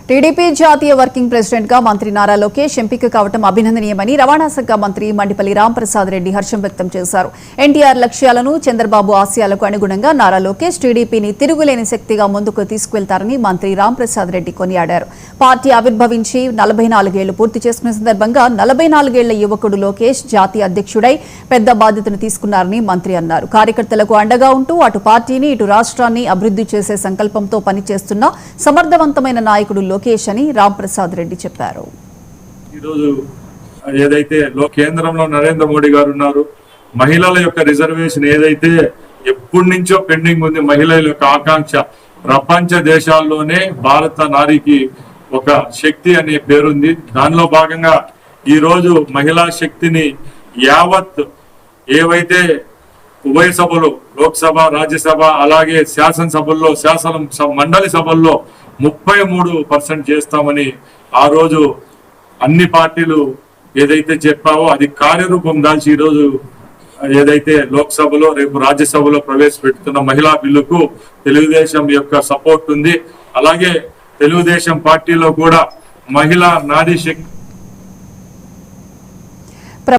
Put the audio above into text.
TDP జాతీయ working president గా మంత్రి నారా లోకేష్ ఎంపిక కావడం అభినందనీయమని రవాణా శాఖ మంత్రి మండిపల్లి రాంప్రసాద్ రెడ్డి హర్షం వ్యక్తం చేశారు. ఎన్టీఆర్ లక్ష్యాలను చంద్రబాబు ఆశయాలకు అనుగుణంగా నారా లోకేష్ టీడీపీని తిరుగులేని శక్తిగా ముందుకు తీసుకువెళ్తారని మంత్రి రాంప్రసాద్ రెడ్డి కొనియాడారు. పార్టీ ఆవిర్భవించి 44 ఏళ్లు పూర్తి చేసుకున్న సందర్భంగా 44 ఏళ్ల యువకుడు లోకేష్ జాతీయ అధ్యక్షుడై పెద్ద బాధ్యతను తీసుకున్నారని మంత్రి అన్నారు. కార్యకర్తలకు అండగా ఉంటూ అటు పార్టీని ఇటు రాష్ట్రాన్ని అభివృద్ధి చేసే సంకల్పంతో పనిచేస్తున్న సమర్థవంతమైన నాయకుడు లోకేష్ అని రాంప్రసాద్ రెడ్డి చెప్పారు. ఈరోజు ఏదైతే కేంద్రంలో నరేంద్ర మోడీ గారు ఉన్నారు, మహిళల యొక్క రిజర్వేషన్ ఏదైతే ఎప్పటి నుంచో పెండింగ్ ఉంది, మహిళల యొక్క ఆకాంక్ష ప్రపంచ దేశాల్లోనే భారత నారికి ఒక శక్తి అనే పేరుంది. దానిలో భాగంగా ఈ రోజు మహిళా శక్తిని యావత్ ఏవైతే ఉభయ సభలు లోక్సభ, రాజ్యసభ అలాగే శాసనసభల్లో మండలి సభల్లో 33% చేస్తామని ఆ రోజు అన్ని పార్టీలు ఏదైతే చెప్పావో అది కార్యరూపం దాల్చి ఈరోజు ఏదైతే లోక్సభలో రేపు రాజ్యసభలో ప్రవేశపెడుతున్న మహిళా బిల్లుకు తెలుగుదేశం యొక్క సపోర్ట్ ఉంది. అలాగే తెలుగుదేశం పార్టీలో కూడా మహిళా నారీ శక్తి